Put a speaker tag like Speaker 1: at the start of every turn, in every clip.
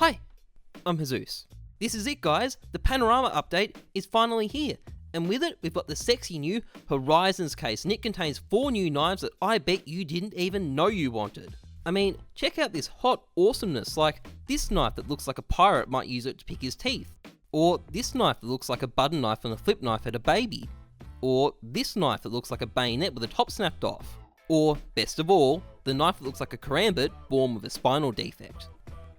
Speaker 1: Hi, I'm Heyzeus. This is it, guys. The panorama update is finally here. And with it, we've got the sexy new Horizons case, and it contains 4 new knives that I bet you didn't even know you wanted. I mean, check out this hot awesomeness, like this knife that looks like a pirate might use it to pick his teeth. Or this knife that looks like a butter knife and a flip knife at a baby. Or this knife that looks like a bayonet with the top snapped off. Or, best of all, the knife that looks like a karambit born with a spinal defect.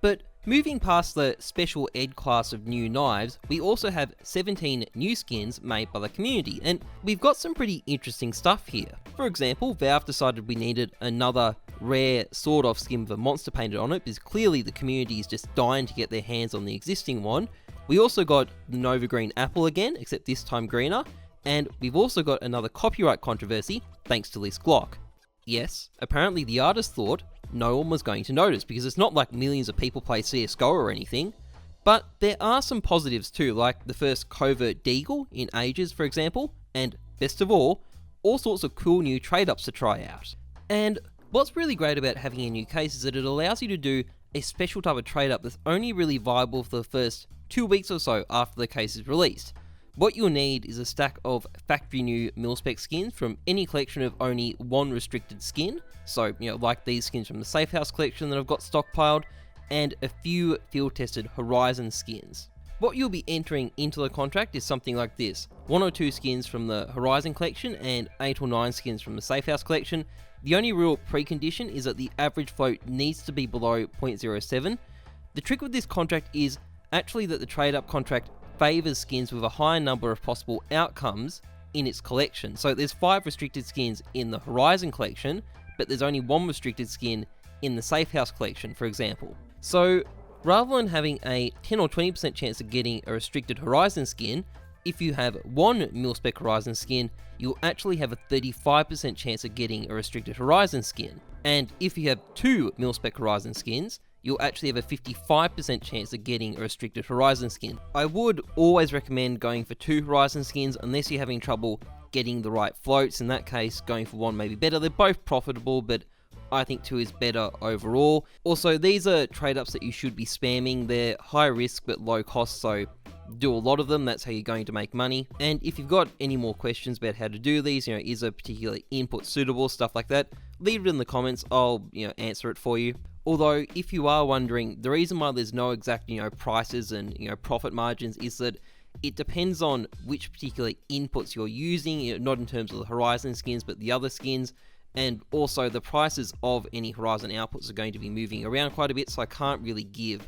Speaker 1: But moving past the special ed class of new knives, we also have 17 new skins made by the community, and we've got some pretty interesting stuff here. For example, Valve decided we needed another rare sawed-off skin with a monster painted on it, because clearly the community is just dying to get their hands on the existing one. We also got the Nova Green Apple again, except this time greener, and we've also got another copyright controversy, thanks to Liz Glock. Yes, apparently the artist thought no one was going to notice, because it's not like millions of people play CSGO or anything. But there are some positives too, like the first covert deagle in ages, for example, and best of all sorts of cool new trade-ups to try out. And what's really great about having a new case is that it allows you to do a special type of trade-up that's only really viable for the first 2 weeks or so after the case is released. What you'll need is a stack of factory new mil-spec skins from any collection of only one restricted skin, so like these skins from the Safe House collection that I've got stockpiled, and a few field-tested Horizon skins. What you'll be entering into the contract is something like this: 1 or 2 skins from the Horizon collection and 8 or 9 skins from the Safe House collection. The only real precondition is that the average float needs to be below 0.07. The trick with this contract is actually that the trade-up contract favours skins with a higher number of possible outcomes in its collection. So there's 5 restricted skins in the Horizon collection, but there's only 1 restricted skin in the Safe House collection, for example. So rather than having a 10 or 20% chance of getting a restricted Horizon skin, if you have 1 mil-spec Horizon skin, you'll actually have a 35% chance of getting a restricted Horizon skin. And if you have 2 mil-spec Horizon skins, you'll actually have a 55% chance of getting a restricted Horizon skin. I would always recommend going for 2 Horizon skins unless you're having trouble getting the right floats. In that case, going for 1 may be better. They're both profitable, but I think 2 is better overall. Also, these are trade-ups that you should be spamming. They're high risk but low cost, so do a lot of them. That's how you're going to make money. And if you've got any more questions about how to do these, is a particular input suitable, stuff like that, leave it in the comments. I'll answer it for you. Although, if you are wondering, the reason why there's no exact, prices and, profit margins is that it depends on which particular inputs you're using, not in terms of the Horizon skins, but the other skins. And also, the prices of any Horizon outputs are going to be moving around quite a bit, so I can't really give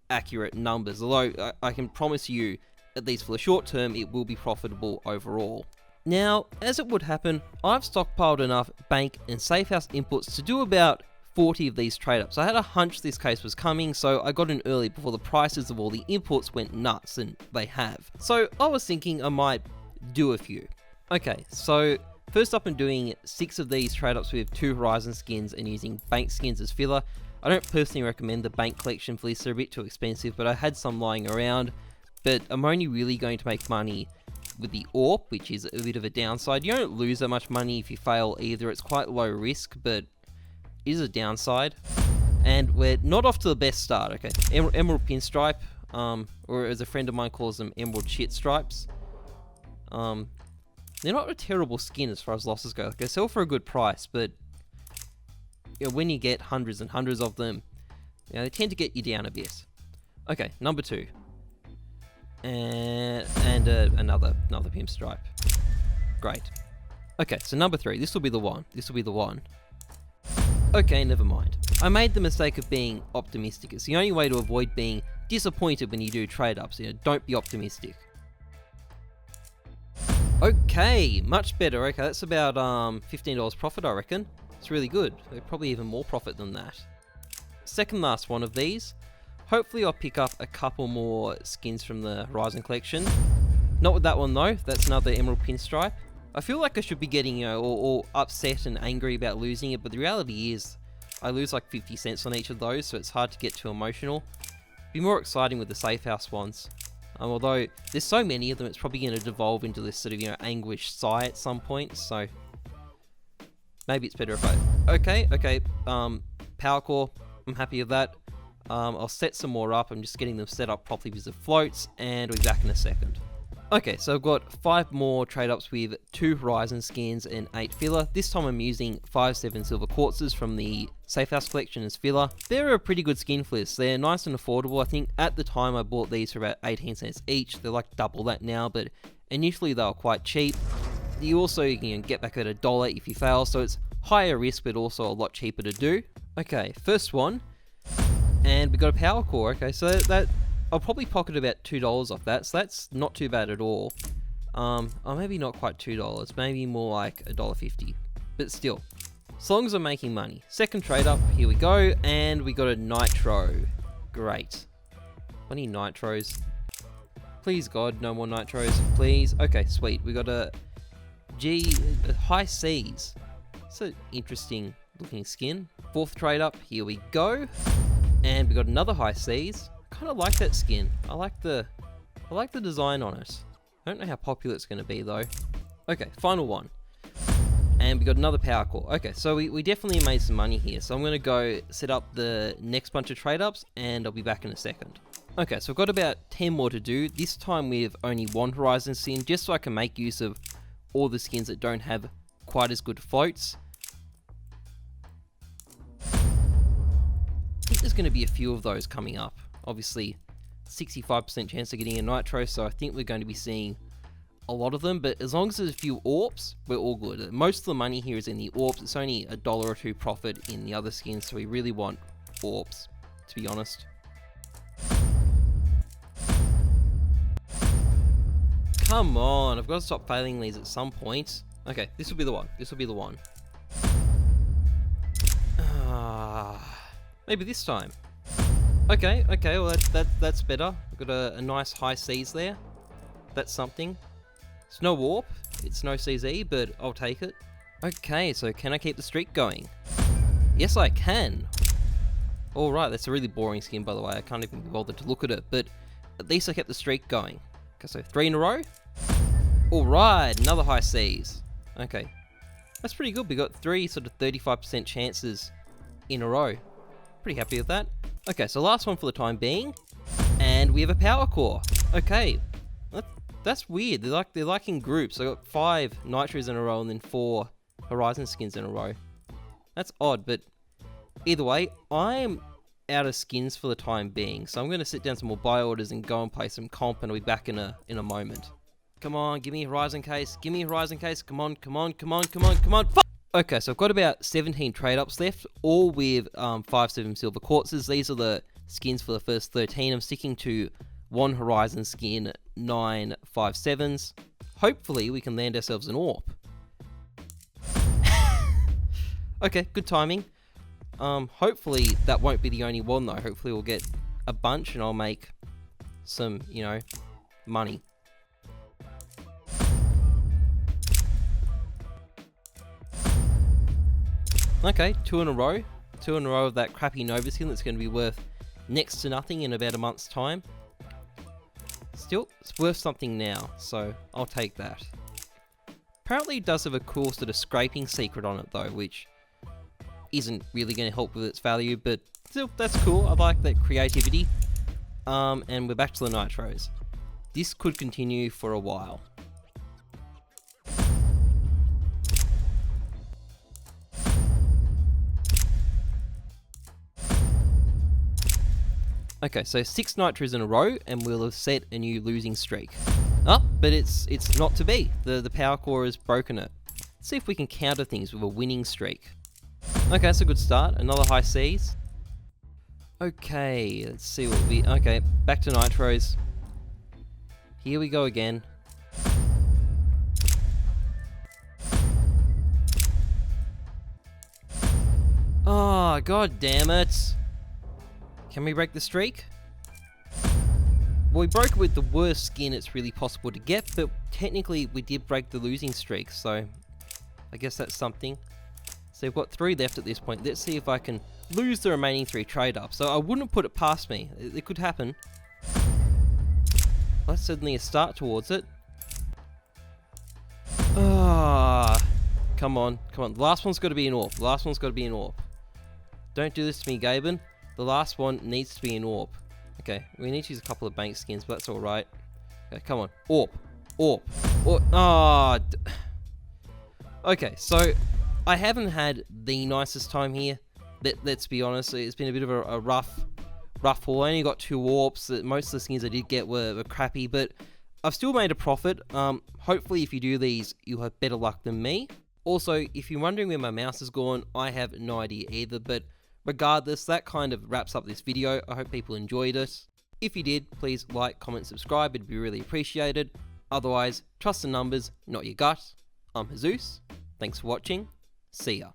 Speaker 1: accurate numbers. Although, I can promise you, at least for the short term, it will be profitable overall. Now, as it would happen, I've stockpiled enough bank and Safe House inputs to do about 40 of these trade-ups. I had a hunch this case was coming, so I got in early before the prices of all the inputs went nuts, and they have. So I was thinking I might do a few. Okay, so first up I'm doing 6 of these trade-ups with 2 Horizon skins and using bank skins as filler. I don't personally recommend the bank collection for this, they're a bit too expensive, but I had some lying around. But I'm only really going to make money with the AWP, which is a bit of a downside. You don't lose that much money if you fail either, it's quite low risk, but is a downside. And we're not off to the best start. Okay, Emerald Pinstripe, or as a friend of mine calls them, Emerald Shit Stripes. They're not a terrible skin as far as losses go. Like, they sell for a good price, but when you get hundreds and hundreds of them, they tend to get you down a bit. Okay, number 2. And another Pinstripe. Great. Okay, so number 3. This will be the one. Okay, never mind. I made the mistake of being optimistic. It's the only way to avoid being disappointed when you do trade-ups. Don't be optimistic. Okay, much better. Okay, that's about $15 profit, I reckon. It's really good. Probably even more profit than that. Second last one of these. Hopefully I'll pick up a couple more skins from the Horizon collection. Not with that one though. That's another Emerald Pinstripe. I feel like I should be getting, all upset and angry about losing it, but the reality is, I lose like 50 cents on each of those, so it's hard to get too emotional. Be more exciting with the Safe House ones. Although, there's so many of them, it's probably going to devolve into this sort of, anguished sigh at some point, so maybe it's better if I... Okay, Power Core, I'm happy with that. I'll set some more up. I'm just getting them set up properly because it floats, and we'll be back in a second. Okay, so I've got 5 more trade-ups with 2 Horizon skins and 8 filler. This time I'm using 5/7 silver quartzes from the Safe House collection as filler. They're a pretty good skin for this. They're nice and affordable. I think at the time I bought these for about 18 cents each. They're like double that now, but initially they were quite cheap. You also can get back at $1 if you fail, so it's higher risk but also a lot cheaper to do. Okay, first one, and we got a power core. Okay, so that I'll probably pocket about $2 off that, so that's not too bad at all. Or maybe not quite $2, maybe more like $1.50, but still, as long as I'm making money. Second trade up, here we go, and we got a nitro. Great. I need nitros. Please God, no more nitros, please. Okay, sweet. We got a high C's. It's an interesting looking skin. Fourth trade up, here we go, and we got another high C's. Kind of like that skin. I like the design on it. I don't know how popular it's going to be though. Okay, final one, and we got another power core. Okay, so we definitely made some money here. So I'm going to go set up the next bunch of trade ups, and I'll be back in a second. Okay, so I've got about 10 more to do. This time with only 1 Horizon skin, just so I can make use of all the skins that don't have quite as good floats. I think there's going to be a few of those coming up. Obviously, 65% chance of getting a nitro, so I think we're going to be seeing a lot of them, but as long as there's a few AWPs, we're all good. Most of the money here is in the AWPs. It's only $1 or $2 profit in the other skins, so we really want AWPs, to be honest. Come on, I've got to stop failing these at some point. Okay, this will be the one. This will be the one. Maybe this time. Okay, well that's better. We've got a nice high C's there. That's something. It's no warp, it's no CZ, but I'll take it. Okay, so can I keep the streak going? Yes, I can. Alright, that's a really boring skin, by the way. I can't even be bothered to look at it, but at least I kept the streak going. Okay, so 3 in a row. Alright, another high C's. Okay, that's pretty good. We got 3 sort of 35% chances in a row. Pretty happy with that. Okay, so last one for the time being, and we have a power core. Okay, that's weird. They're like in groups. I got 5 nitros in a row and then 4 Horizon skins in a row. That's odd, but either way, I'm out of skins for the time being, so I'm going to sit down some more buy orders and go and play some comp, and I'll be back in a moment. Come on, give me a Horizon case. Give me a Horizon case. Come on. Fuck! Okay, so I've got about 17 trade-ups left, all with 5/7 silver quartzes. These are the skins for the first 13. I'm sticking to 1 Horizon skin, 9 5/7s. Hopefully we can land ourselves an AWP. Okay, good timing. Hopefully that won't be the only one though. Hopefully we'll get a bunch and I'll make some, money. Okay, 2 in a row. 2 in a row of that crappy Nova skin that's going to be worth next to nothing in about a month's time. Still, it's worth something now, so I'll take that. Apparently it does have a cool sort of scraping secret on it though, which isn't really going to help with its value, but still, that's cool. I like that creativity. And we're back to the nitros. This could continue for a while. Okay, so 6 nitros in a row, and we'll have set a new losing streak. Oh, but it's not to be. The power core has broken it. Let's see if we can counter things with a winning streak. Okay, that's a good start. Another high C's. Okay, let's see what we... Okay, back to nitros. Here we go again. Oh, god damn it. Can we break the streak? Well, we broke it with the worst skin it's really possible to get, but technically we did break the losing streak, so I guess that's something. So we've got 3 left at this point. Let's see if I can lose the remaining 3 trade-ups. So I wouldn't put it past me. It could happen. Well, that's certainly a start towards it. Ah, come on. The last one's got to be an AWP. Don't do this to me, Gaben. The last one needs to be an AWP. Okay, we need to use a couple of bank skins, but that's alright. Okay, come on. AWP. AWP. Okay, so I haven't had the nicest time here. Let's be honest, it's been a bit of a rough haul. I only got 2 AWPs. Most of the skins I did get were crappy, but I've still made a profit. Hopefully if you do these, you'll have better luck than me. Also, if you're wondering where my mouse has gone, I have no idea either, but regardless, that kind of wraps up this video. I hope people enjoyed it. If you did, please like, comment, subscribe. It'd be really appreciated. Otherwise, trust the numbers, not your gut. I'm Heyzeus. Thanks for watching. See ya.